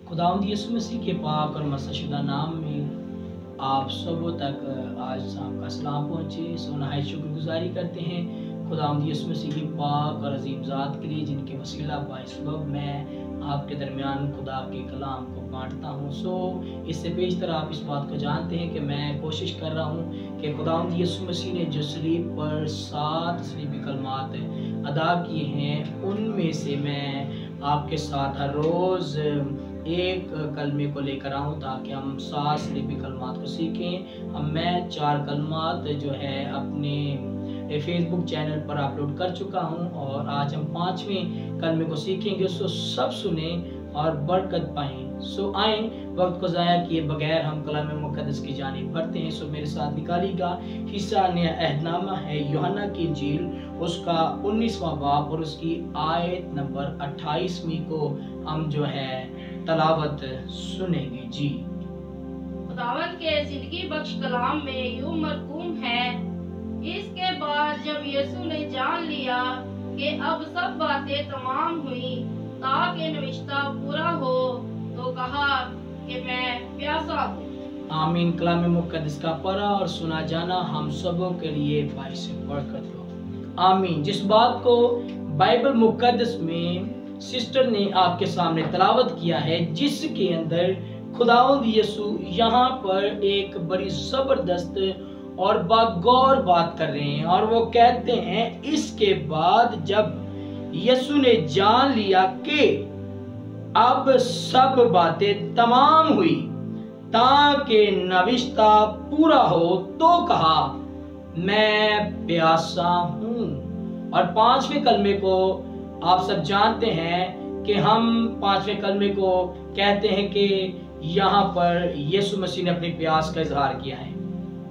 खुदावंद यीशु मसीह के पाक और मसशुदा नाम में आप सबों तक आज शाम का सलाम पहुँचे। सो नहायत शुक्रगुजारी करते हैं खुदावंद यीशु मसीह की पाक और अजीम ज़ात के लिए, जिनके वसीला बाइसबब मैं आपके दरमियान खुदा के कलाम को बांटता हूँ। सो इससे बेशतर आप इस बात को जानते हैं कि मैं कोशिश कर रहा हूँ कि खुदावंद यीशु मसीह ने जो सलीब पर 7 सलीबी कलमात अदा किए हैं, उनमें से मैं आपके साथ हर रोज़ एक कलमे को लेकर आऊँ ताकि हम 7 सलीबी कलमात को सीखें। मैं 4 कलमात जो है अपने फेसबुक चैनल पर अपलोड कर चुका हूँ और आज हम 5वें कलमे को सीखेंगे। सो सब सुने और बरकत पाएं। सो आए वक्त को ज़ाया किए बगैर हम कलाम मुक़द्दस की जानिब बढ़ते हैं। सो मेरे साथ निकालिएगा हिस्सा नया अहदनामा है यूहन्ना की इंजील, उसका 19वां बाब और उसकी आयत नंबर 28वीं को हम जो है तलावत सुनेंगे। जी, खुदावंद के जिंदगी बख्श कलाम में यूं मरकूम है, इसके बाद जब यीशु ने जान लिया कि अब सब बातें तमाम हुई ताकि नविश्ता पूरा हो, तो कहा कि मैं प्यासा हूँ। आमीन। कलाम मुक़द्दस का पढ़ा और सुना जाना हम सबों के लिए बाइस बरकत हो। आमीन। जिस बात को बाइबल मुक़द्दस में सिस्टर ने आपके सामने तलावत किया है, जिसके अंदर खुदावंद यीशु यहाँ पर एक बड़ी जबरदस्त और बागौर बात कर रहे हैं और वो कहते हैं, इसके बाद जब यीशु ने जान लिया कि अब सब बातें तमाम हुई ताकि नविश्ता पूरा हो, तो कहा मैं प्यासा हूँ। और 5वें कलमे को आप सब जानते हैं कि हम 5वें कलमे को कहते हैं कि यहाँ पर यीशु मसीह ने अपनी प्यास का इजहार किया है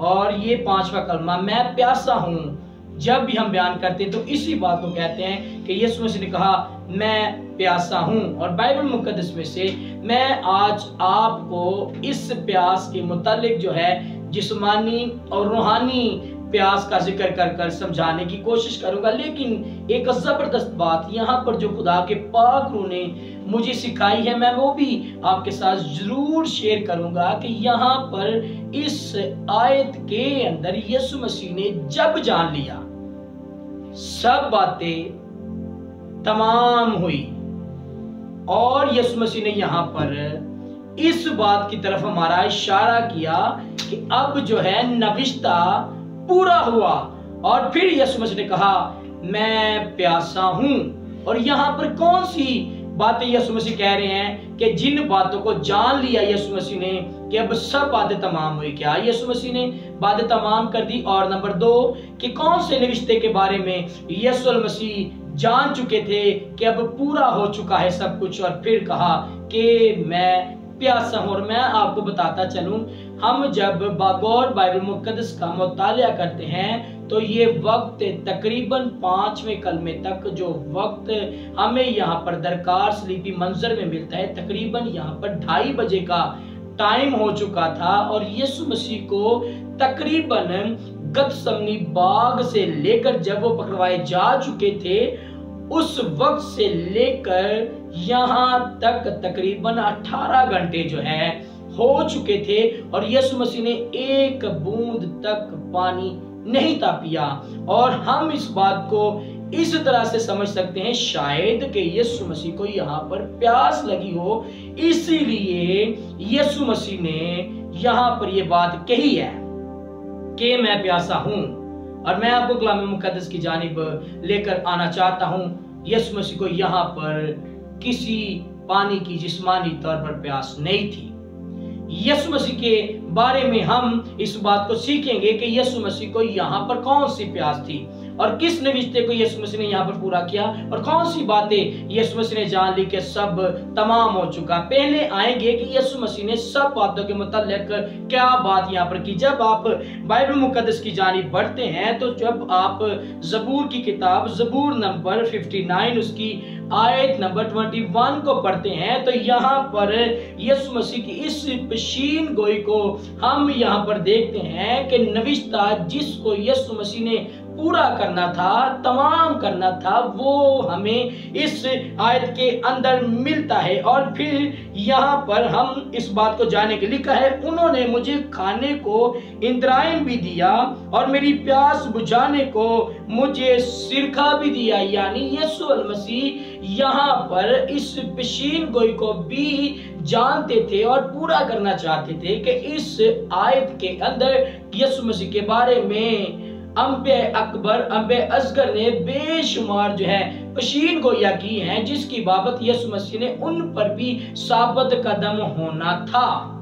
और ये 5वां कलमा मैं प्यासा हूँ जब भी हम बयान करते हैं तो इसी बात को कहते हैं कि यीशु मसीह ने कहा मैं प्यासा हूँ। और बाइबल मुक़द्दस में से मैं आज आपको इस प्यास के मुतालिक जो है जिस्मानी और रूहानी प्यास का जिक्र कर समझाने की कोशिश करूंगा। लेकिन एक जबरदस्त बात यहाँ पर जो खुदा के पाक रूह ने मुझे सिखाई है, मैं वो भी आपके साथ जरूर शेयर करूंगा कि यहाँ पर इस आयत के अंदर यीशु मसीह ने जब जान लिया सब बातें तमाम हुई, और यीशु मसीह ने यहाँ पर इस बात की तरफ हमारा इशारा किया कि अब जो है नविश्ता पूरा हुआ। और फिर यीशु मसीह ने कहा मैं प्यासा हूं। और यहाँ पर कौन सी बातें यीशु मसीह कह रहे हैं कि जिन बातों को जान लिया यीशु मसीह ने कि अब सब बातें तमाम हुई। क्या यीशु मसीह ने बातें तमाम कर दी? और नंबर 2 कि कौन से रिश्ते के बारे में यीशु मसीह जान चुके थे कि अब पूरा हो चुका है सब कुछ। और फिर कहा कि मैं प्यासा हूं। और मैं आपको बताता चलूं, हम जब बागौर बाइबल मुक़द्दस का मुतालिया करते हैं तो ये वक्त तकरीबन 5वें कलमे तक जो वक्त हमें यहाँ पर दरकार सलीबी मंजर में मिलता है, तकरीबन यहाँ पर 2:30 बजे का टाइम हो चुका था। और यीशु मसीह को तकरीबन गतसमनी बाग से लेकर जब वो पकड़वाए जा चुके थे, उस वक्त से लेकर यहाँ तक तकरीबन 18 घंटे जो है हो चुके थे और यीशु मसीह ने एक बूंद तक पानी नहीं था पिया। और हम इस बात को इस तरह से समझ सकते हैं शायद कि यीशु मसीह को यहाँ पर प्यास लगी हो, इसीलिए यीशु मसीह ने यहाँ पर ये बात कही है कि मैं प्यासा हूँ। और मैं आपको कलाम मुक़द्दस की जानिब लेकर आना चाहता हूँ। यीशु मसीह को यहाँ पर किसी पानी की जिस्मानी तौर पर प्यास नहीं थी। यीशु मसीह के बारे में हम इस बात को सीखेंगे कि यीशु मसीह को यहाँ पर कौन सी प्यास थी और किस रिश्ते को यीशु मसीह ने यहाँ पर पूरा किया और कौन सी बातें यीशु मसीह ने जान ली कि सब तमाम हो चुका। पहले आएंगे कि यीशु मसीह ने सब बातों के मुताल्लिक क्या बात यहाँ पर की। जब आप बाइबल मुक़द्दस की जानिब बढ़ते हैं तो जब आप ज़बूर की किताब ज़बूर नंबर 59 उसकी आयत नंबर 21 को पढ़ते हैं तो यहाँ पर यीशु मसीह की इस पेशीन गोई को हम यहाँ पर देखते हैं कि नविश्ता जिसको यीशु मसीह ने पूरा करना था, तमाम करना था, वो हमें इस आयत के अंदर मिलता है। और फिर यहाँ पर हम इस बात को जानने के लिए लिखा है, उन्होंने मुझे खाने को इंद्रायण भी दिया और मेरी प्यास बुझाने को मुझे सिरका भी दिया। यानी यीशु मसीह यहाँ पर इस पेशीन गोई को भी जानते थे और पूरा करना चाहते थे कि इस आयत के अंदर यीशु मसीह के बारे में अंबे अकबर, अंबे असगर ने बेशुमार जो है पेशीन गोया की हैं, जिसकी बाबत यीशु मसीह ने उन पर भी साबित कदम होना था।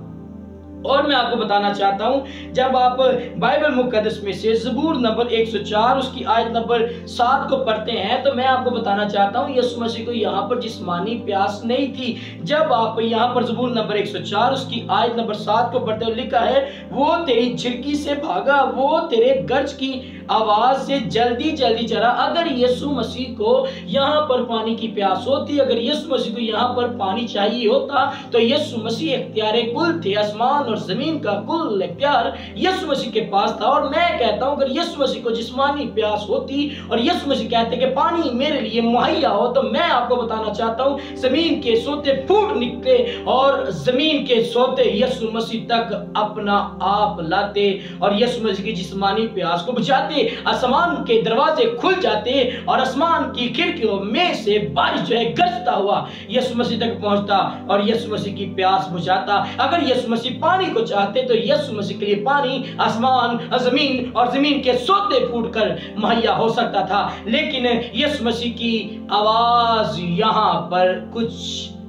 और मैं आपको बताना चाहता हूं, जब आप बाइबल मुकद्दस में से ज़बूर नंबर 104 उसकी आयत नंबर 7 को पढ़ते हैं, तो मैं आपको बताना चाहता हूं यीशु मसीह को यहाँ पर जिस्मानी प्यास नहीं थी। जब आप यहाँ पर ज़बूर नंबर 104 उसकी आयत नंबर 7 को पढ़ते हुए लिखा है, वो तेरी झिड़की से भागा, वो तेरे गर्ज की आवाज से जल्दी जल्दी चला। अगर यीशु मसीह को यहाँ पर पानी की प्यास होती, अगर यीशु मसीह को यहाँ पर पानी चाहिए होता, तो यीशु मसीह इख्तियार कुल थे, आसमान और जमीन का कुल इख्तियार यीशु मसीह के पास था। और मैं कहता हूँ अगर यीशु मसीह को जिस्मानी प्यास होती और यीशु मसीह कहते कि पानी मेरे लिए मुहैया हो, तो मैं आपको बताना चाहता हूँ जमीन के सोते फूट निकले और जमीन के सोते यीशु मसीह तक अपना आप लाते और यीशु मसीह की जिस्मानी प्यास को बुझाते। आसमान के दरवाजे खुल जाते और आसमान की खिड़कियों में से बारिश जो है गरजता हुआ यीशु मसीह तक पहुंचता और यीशु मसीह की प्यास बुझाता। अगर यीशु मसीह पानी को चाहते तो यीशु मसीह के लिए पानी आसमान, जमीन और जमीन के सोते फूटकर मुहैया हो सकता था। लेकिन यीशु मसीह की आवाज यहाँ पर कुछ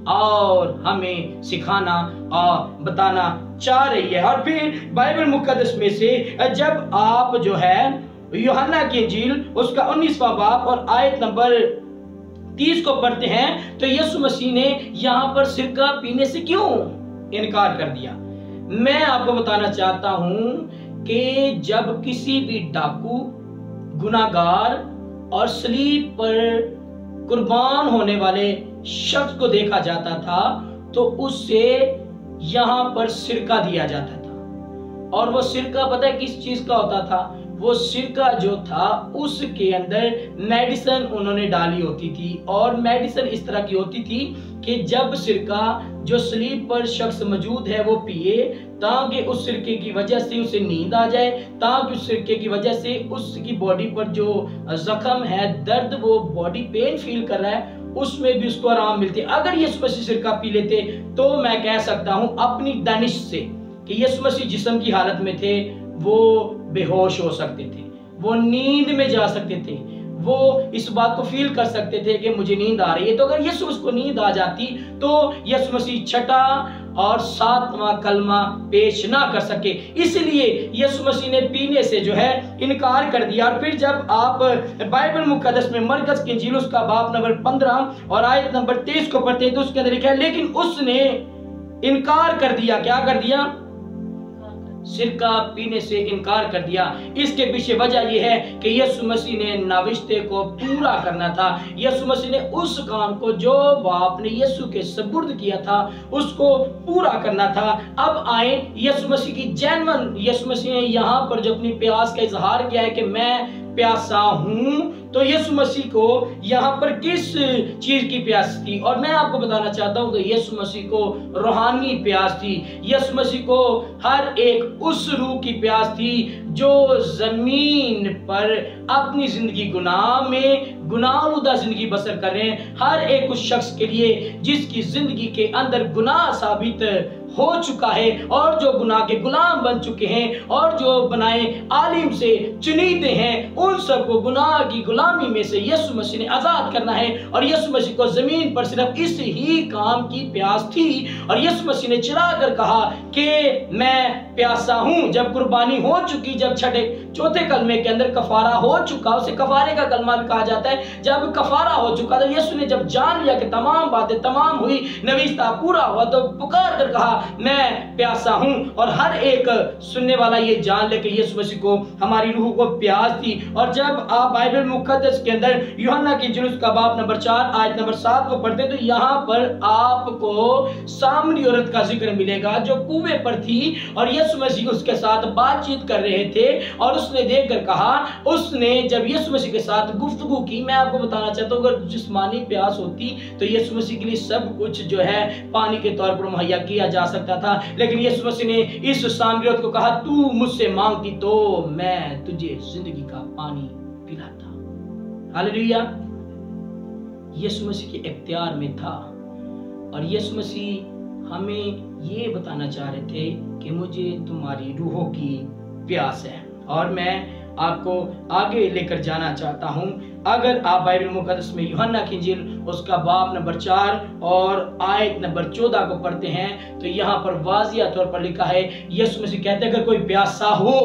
और हमें सिखाना और बताना चाह रही है। और फिर बाइबल मुकद्दस में से जब आप जो है यूहन्ना की इंजील उसका 19वां बाब और आयत नंबर 30 को पढ़ते हैं, तो यीशु मसीह ने यहाँ पर सिरका पीने से क्यों इनकार कर दिया। मैं आपको बताना चाहता हूं कि जब किसी भी डाकू, गुनाहगार और सलीब पर कुर्बान होने वाले शख्स को देखा जाता था, तो उससे यहाँ पर सिरका दिया जाता था। और वो सिरका पता है किस चीज का होता था? वो सिरका जो था उसके अंदर मेडिसिन उन्होंने डाली होती थी। और मेडिसिन इस तरह की होती थी कि जब सिरका जो सलीब पर शख्स मौजूद है वो पिए, ताकि उस सिरके की वजह से उसे नींद आ जाए, ताकि उस सिरके की वजह से उसकी बॉडी पर जो जख्म है, दर्द, वो बॉडी पेन फील कर रहा है, उसमें भी उसको आराम मिलती है। अगर यीशु मसीह सिरका पी लेते तो मैं कह सकता हूं अपनी दानिश से कि यीशु मसीह जिस्म की हालत में थे, वो बेहोश हो सकते थे, वो नींद में जा सकते थे, वो इस बात को फील कर सकते थे कि मुझे नींद आ रही है। तो अगर यीशु उसको नींद आ जाती तो यीशु मसीह छठा और 7वां कलमा पेश ना कर सके, इसलिए यीशु मसीह ने पीने से जो है इनकार कर दिया। और फिर जब आप बाइबल मुकद्दस में मरकज की इंजील उसका बाब नंबर 15 और आयत नंबर 23 को पढ़ते हैं, तो उसके अंदर लिखा है, लेकिन उसने इनकार कर दिया। क्या कर दिया? सिरका पीने से इनकार कर दिया। इसके पीछे वजह यह है कि यीशु मसीह ने नाविश्ते को पूरा करना था। यीशु मसीह ने उस काम को जो बाप ने यीशु के सुपुर्द किया था उसको पूरा करना था। अब आए यीशु मसीह की जेन्युइन, यीशु मसीह ने यहाँ पर जो अपनी प्यास का इजहार किया है कि मैं प्यासा हूं, तो यीशु मसीह को यहाँ पर किस चीज की प्यास थी? और मैं आपको बताना चाहता हूं कि यीशु मसीह को रूहानी प्यास थी। यीशु मसीह को हर एक उस रूह की प्यास थी जो जमीन पर अपनी जिंदगी गुनाह में गुनाहनुदा जिंदगी बसर कर रहे हैं। हर एक उस शख्स के लिए जिसकी जिंदगी के अंदर गुनाह साबित हो चुका है और जो गुनाह के गुलाम बन चुके हैं और जो बनाए आलिम से चुनीते हैं, उन सबको गुनाह की गुलामी में से यीशु मसीह ने आजाद करना है। और यीशु मसीह को जमीन पर सिर्फ इस ही काम की प्यास थी। और यीशु मसीह ने चिल्ला कर कहा कि मैं प्यासा हूं। जब कुर्बानी हो चुकी, जब चौथे कलमे के अंदर कफारा हो चुका, उसे कफारे का कलमा भी कहा जाता है, जब कफारा हो चुका था, यीशु ने जब जान लिया कि तमाम बातें तमाम हुई, नबीस्ता पूरा हुआ, तो पुकार कर कहा मैं प्यासा हूं। और हर एक सुनने वाला ये जान ले कि यीशु मसीह को हमारी रूह को प्यास थी। और जब आप बाइबल मुकद्दस के अंदर यूहन्ना की इंजील उसका बाब नंबर 4 आयत नंबर 7 को पढ़ते तो यहाँ पर आपको सामरी औरत का जिक्र मिलेगा जो कुएं पर थी और यीशु मसीह उसके साथ बातचीत कर रहे थे। और उसने देखकर कहा, उसने जब यीशु मसीह के साथ गुफ्तगू की, मैं आपको बताना चाहता हूँ अगर जिस्मानी प्यास होती तो यीशु मसीह के लिए सब कुछ जो है पानी के तौर पर मुहैया किया जा सकता था, लेकिन यीशु मसीह ने इस सामरी औरत को कहा तू मुझसे मांगती तो मैं तुझे जिंदगी का पानी पिलाता। हालेलुया। यीशु मसीह के इख्तियार में था और यीशु मसीह हमें ये बताना चाह रहे थे कि मुझे तुम्हारी रूहों की प्यास है। और मैं आपको आगे लेकर जाना चाहता हूं। अगर आप बाइबल मुकद्दस में यूहन्ना की इंजील उसका बाब नंबर 4 और आयत नंबर 14 को पढ़ते हैं तो यहाँ पर वाज़िया तौर पर लिखा है, यीशु मसीह कहते हैं अगर कोई प्यासा हो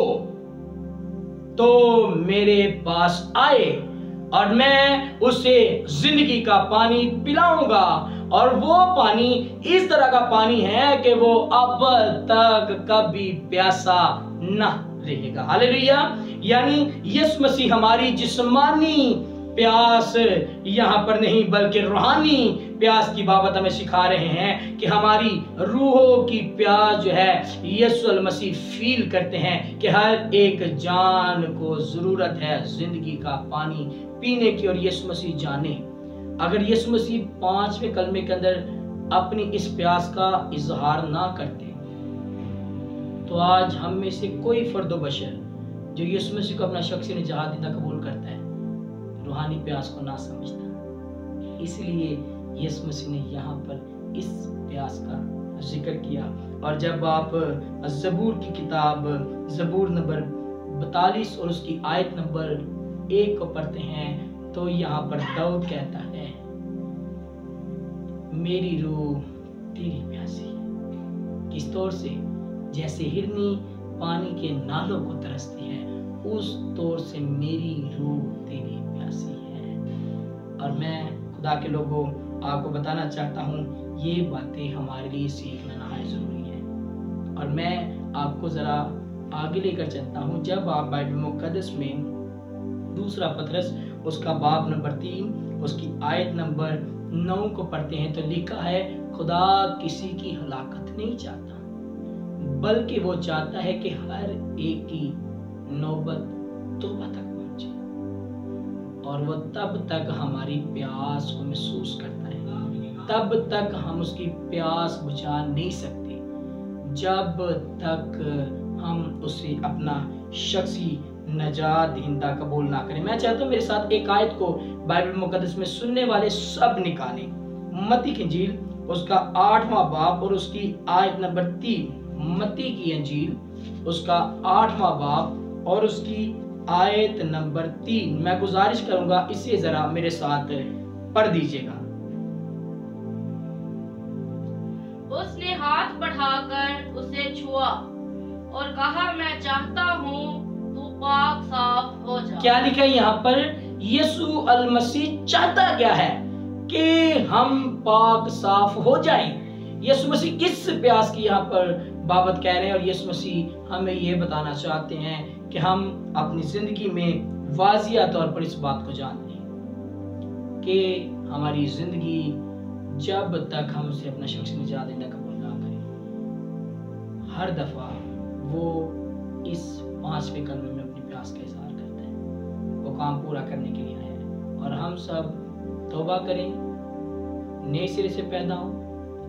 तो मेरे पास आए और मैं उसे जिंदगी का पानी पिलाऊंगा। और वो पानी इस तरह का पानी है कि वो अब तक कभी प्यासा न रहेगा। हालेलुया। यानी यीशु मसीह हमारी जिस्मानी प्यास यहाँ पर नहीं बल्कि रूहानी प्यास की बाबत हमें सिखा रहे हैं कि हमारी रूहों की प्यास जो है यीशु मसीह फील करते हैं कि हर एक जान को जरूरत है जिंदगी का पानी पीने की। और यीशु मसीह जाने अगर यीशु मसीह 5वें कलमे के अंदर अपनी इस प्यास का इजहार ना करते तो आज हम में से कोई फर्दो बशर जो यीशु मसीह को अपना शख्सी निजात देता कबूल करता है रूहानी प्यास को ना समझता। इसलिए यीशु मसीह ने यहाँ पर इस प्यास का जिक्र किया। और जब आप ज़बूर की किताब ज़बूर नंबर 42 और उसकी आयत नंबर 1 को पढ़ते हैं तो यहाँ पर दाऊद कहता है मेरी रूह तेरी प्यासी है। किस तौर से? जैसे हिरनी पानी के नालों को तरसती है उस तौर से मेरी रूह तेरी प्यासी है। और मैं खुदा के लोगों आपको बताना चाहता हूँ ये बातें हमारे लिए सीखना नहायत जरूरी है। और मैं आपको जरा आगे लेकर चलता हूँ। जब आप बाइबल मुकद्दस में दूसरा पतरस उसका बाब नंबर 3 उसकी आयत नंबर 9 को पढ़ते हैं तो लिखा है खुदा किसी की हलाकत नहीं चाहता बल्कि वो चाहता है कि हर एक की नौबत तौबा तक पहुंचे। और वो तब तक हमारी प्यास को महसूस करता है, तब तक हम उसकी प्यास बुझा नहीं सकते जब तक हम उसे अपना शख्सी नजात दहिंदा कबूल ना करें। मैं चाहता हूँ मेरे साथ एक आयत को बाइबल मुकद्दस में सुनने वाले सब निकालें। मत्ती की इंजील उसका 8वां बाब और उसकी आयत नंबर 3। मत्ती की इंजील उसका 8वां बाब और उसकी आयत नंबर 3। मैं गुजारिश करूंगा इसे जरा मेरे साथ पढ़ दीजिएगा। उसने हाथ बढ़ाकर उसे छुआ और कहा मैं चाहता हूँ तू पाक साफ हो जा। क्या लिखा है यहाँ पर? यीशु अल मसीह चाहता क्या है कि हम पाक साफ हो जाएं। यीशु मसीह किस प्यास की यहाँ पर बाबत कह रहे हैं और यीशु मसीह हमें ये बताना चाहते हैं कि हम अपनी जिंदगी में वाजिया तौर पर इस बात को जान लें कि हमारी जिंदगी जब तक हम उसे अपना शख्स निजात देना कबूल ना करें हर दफा वो इस 5वें कलमे में अपनी प्यास का इजहार करता है। वो काम पूरा करने के लिए आया है और हम सब तौबा करें, नए सिरे से पैदा हों,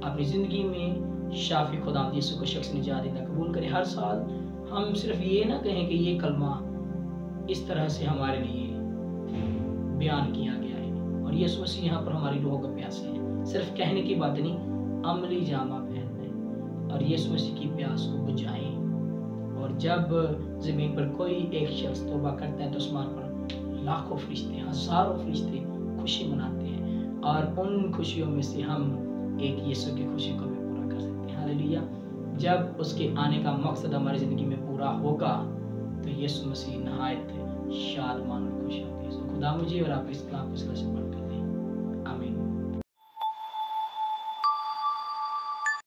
अपनी ज़िंदगी में शाफी खुदा यीशु को शख्स निजात देना कबूल करें। हर साल हम सिर्फ ये ना कहें कि ये कलमा इस तरह से हमारे लिए बयान किया गया है और यीशु मसीह यहाँ पर हमारी रूह को प्यासे है। सिर्फ कहने की बात नहीं, अमली जामा पहनना है और यीशु मसीह की प्यास को बुझाएं। और जब ज़मीन पर कोई एक शख्स तौबा करता है तो आसमान पर लाखों फरिश्ते, हजारों फरिश्ते खुशी मनाते हैं और उन खुशियों में से हम एक यीशु की खुशी को भी पूरा कर सकते हैं। हालेलुया। जब उसके आने का मकसद हमारी ज़िंदगी में पूरा होगा तो यीशु मसीह नहायत शादमान और खुश होगी। खुदा मुझे और आप इस कलाम को से पढ़कर